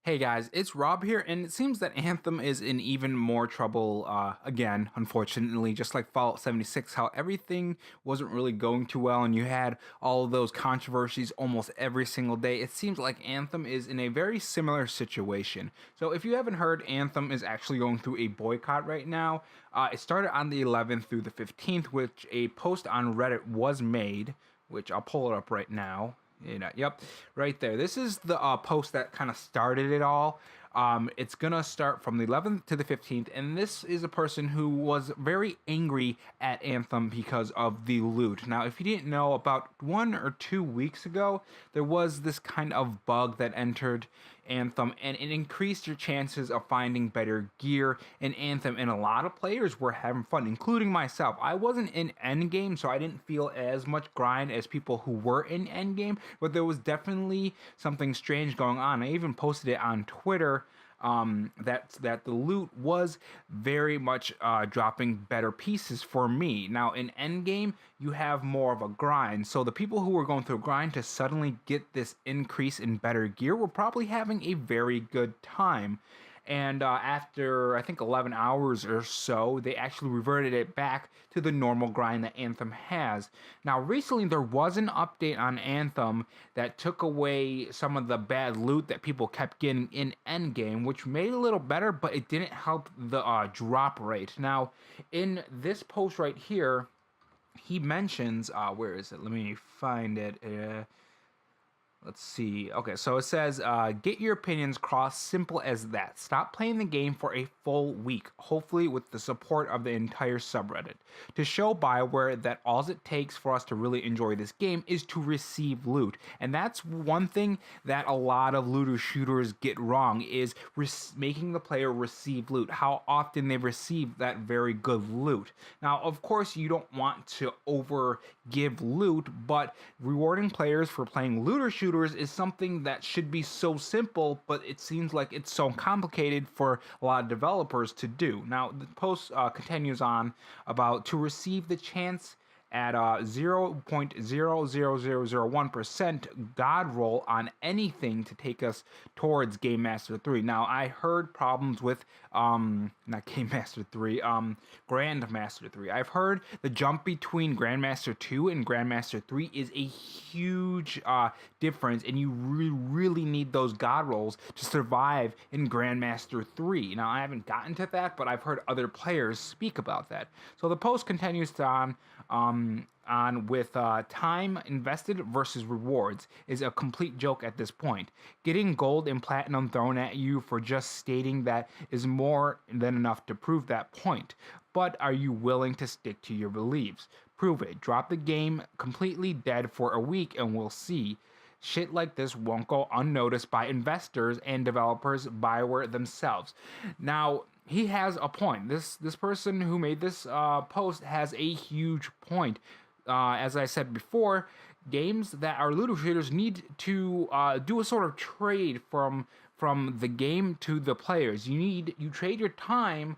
Hey guys, it's Rob here, and it seems that Anthem is in even more trouble again, unfortunately, just like Fallout 76, how everything wasn't really going too well, and you had all of those controversies almost every single day. It seems like Anthem is in a very similar situation. So if you haven't heard, Anthem is actually going through a boycott right now. It started on the 11th through the 15th, which a post on Reddit was made, which I'll pull it up right now. Yep, right there. This is the post that kind of started it all. It's gonna start from the 11th to the 15th, and this is a person who was very angry at Anthem because of the loot. Now, if you didn't know, about 1 or 2 weeks ago, there was this kind of bug that entered Anthem, and it increased your chances of finding better gear in Anthem, and a lot of players were having fun, including myself. I wasn't in endgame, so I didn't feel as much grind as people who were in endgame, but there was definitely something strange going on. I even posted it on Twitter, that the loot was very much dropping better pieces for me. Now in endgame, you have more of a grind, so the people who were going through a grind to suddenly get this increase in better gear were probably having a very good time. And after I think 11 hours or so, they actually reverted it back to the normal grind that Anthem has. Now, recently there was an update on Anthem that took away some of the bad loot that people kept getting in Endgame, which made it a little better, but it didn't help the drop rate. Now, in this post right here, he mentions, where is it? Let me find it. Let's see. Okay, so it says, get your opinions crossed, simple as that. Stop playing the game for a full week, hopefully with the support of the entire subreddit, to show BioWare that all it takes for us to really enjoy this game is to receive loot. And that's one thing that a lot of looter shooters get wrong, is making the player receive loot, how often they receive that very good loot. Now, of course, you don't want to over give loot, but rewarding players for playing looter shooters is something that should be so simple, but it seems like it's so complicated for a lot of developers to do. Now, the post continues on about to receive the chance at 0.00001% God roll on anything to take us towards Game Master 3. Now, I heard problems with, not Game Master 3, Grandmaster 3. I've heard the jump between Grandmaster 2 and Grandmaster 3 is a huge difference, and you really need those God rolls to survive in Grandmaster 3. Now, I haven't gotten to that, but I've heard other players speak about that. So the post continues on with time invested versus rewards is a complete joke at this point. Getting gold and platinum thrown at you for just stating that is more than enough to prove that point. But are you willing to stick to your beliefs? Prove it. Drop the game completely dead for a week and we'll see. Shit like this won't go unnoticed by investors and developers, BioWare themselves. Now, he has a point. This person who made this post has a huge point. As I said before, games that are looter shooters need to do a sort of trade from the game to the players. You trade your time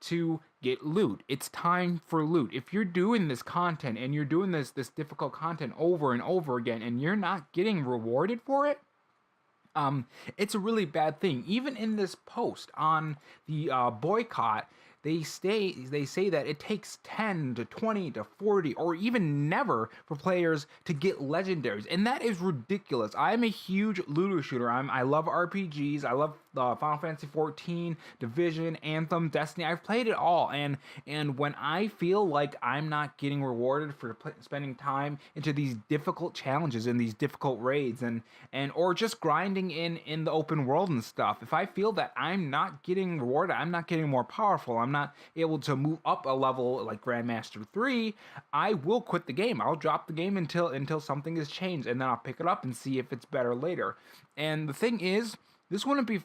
to get loot. It's time for loot. If you're doing this content and you're doing this difficult content over and over again and you're not getting rewarded for it, it's a really bad thing. Even in this post on the boycott, they say that it takes 10 to 20 to 40 or even never for players to get legendaries, and that is ridiculous. I'm a huge looter shooter. I love RPGs. I love Final Fantasy 14, Division, Anthem, Destiny. I've played it all, and when I feel like I'm not getting rewarded for spending time into these difficult challenges and these difficult raids and or just grinding in the open world and stuff, if I feel that I'm not getting rewarded, I'm not getting more powerful, I'm not able to move up a level like Grandmaster 3, I will quit the game. I'll drop the game until something has changed, and then I'll pick it up and see if it's better later. And the thing is, this wouldn't be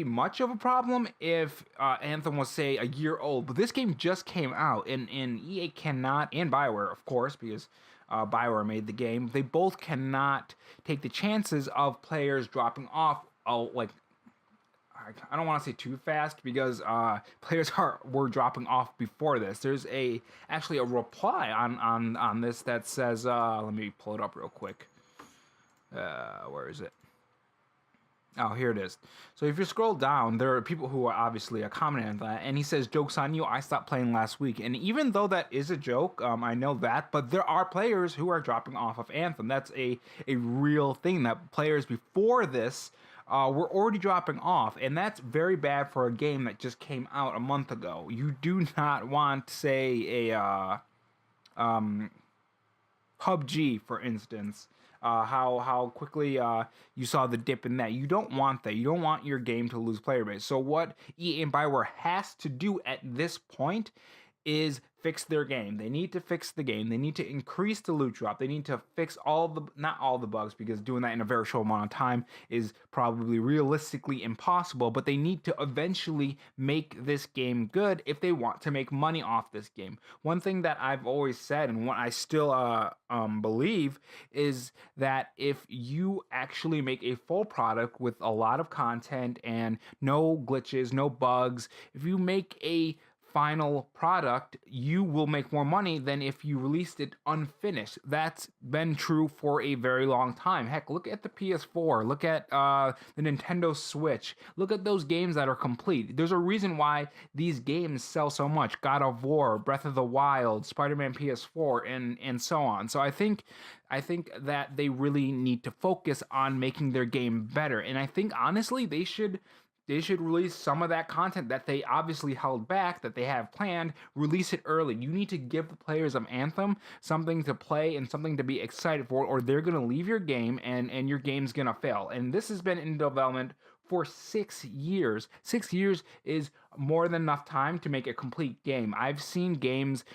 much of a problem if Anthem was, say, a year old. But this game just came out, and EA cannot, and BioWare, of course, because BioWare made the game, they both cannot take the chances of players dropping off, like, I don't want to say too fast, because players were dropping off before this. There's actually a reply on this that says, let me pull it up real quick. Where is it? Oh, here it is. So if you scroll down, there are people who are obviously commenting on that, and he says, "Jokes on you! I stopped playing last week." And even though that is a joke, I know that, but there are players who are dropping off of Anthem. That's a real thing. That players before this were already dropping off, and that's very bad for a game that just came out a month ago. You do not want, say, a PUBG, for instance, how quickly you saw the dip in that. You don't want that. You don't want your game to lose player base. So what EA and BioWare has to do at this point is fix their game. They need to fix the game. They need to increase the loot drop. They need to fix all the, not all the bugs, because doing that in a very short amount of time is probably realistically impossible, but they need to eventually make this game good if they want to make money off this game. One thing that I've always said, and what I still believe, is that if you actually make a full product with a lot of content and no glitches, no bugs, if you make a final product, you will make more money than if you released it unfinished. That's been true for a very long time. Heck, look at the PS4, look at the Nintendo Switch, look at those games that are complete. There's a reason why these games sell so much. God of War, Breath of the Wild, Spider-Man PS4, and so on. So I think that they really need to focus on making their game better. And I think honestly they should release some of that content that they obviously held back, that they have planned, release it early. You need to give the players of Anthem something to play and something to be excited for, or they're going to leave your game and your game's going to fail. And this has been in development for 6 years. 6 years is more than enough time to make a complete game. I've seen games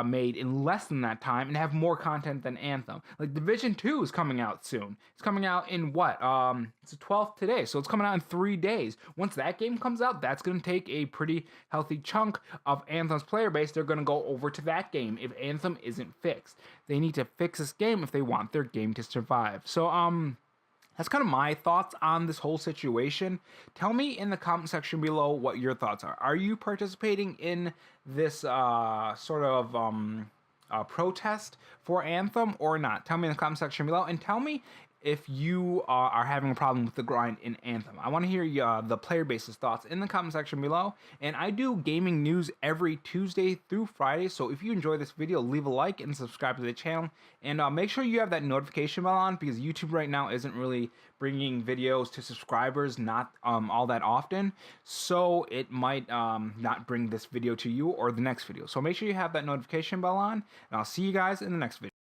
made in less than that time and have more content than Anthem. Like Division 2 is coming out soon. It's coming out in what? It's the 12th today, so it's coming out in 3 days. Once that game comes out, that's going to take a pretty healthy chunk of Anthem's player base. They're going to go over to that game if Anthem isn't fixed. They need to fix this game if they want their game to survive. So, that's kind of my thoughts on this whole situation. Tell me in the comment section below what your thoughts are. Are you participating in this sort of protest for Anthem or not? Tell me in the comment section below, and tell me if you are having a problem with the grind in Anthem. I want to hear the player base's thoughts in the comment section below. And I do gaming news every Tuesday through Friday, so if you enjoy this video, leave a like and subscribe to the channel. And make sure you have that notification bell on, because YouTube right now isn't really bringing videos to subscribers not all that often, so it might not bring this video to you or the next video. So make sure you have that notification bell on, and I'll see you guys in the next video.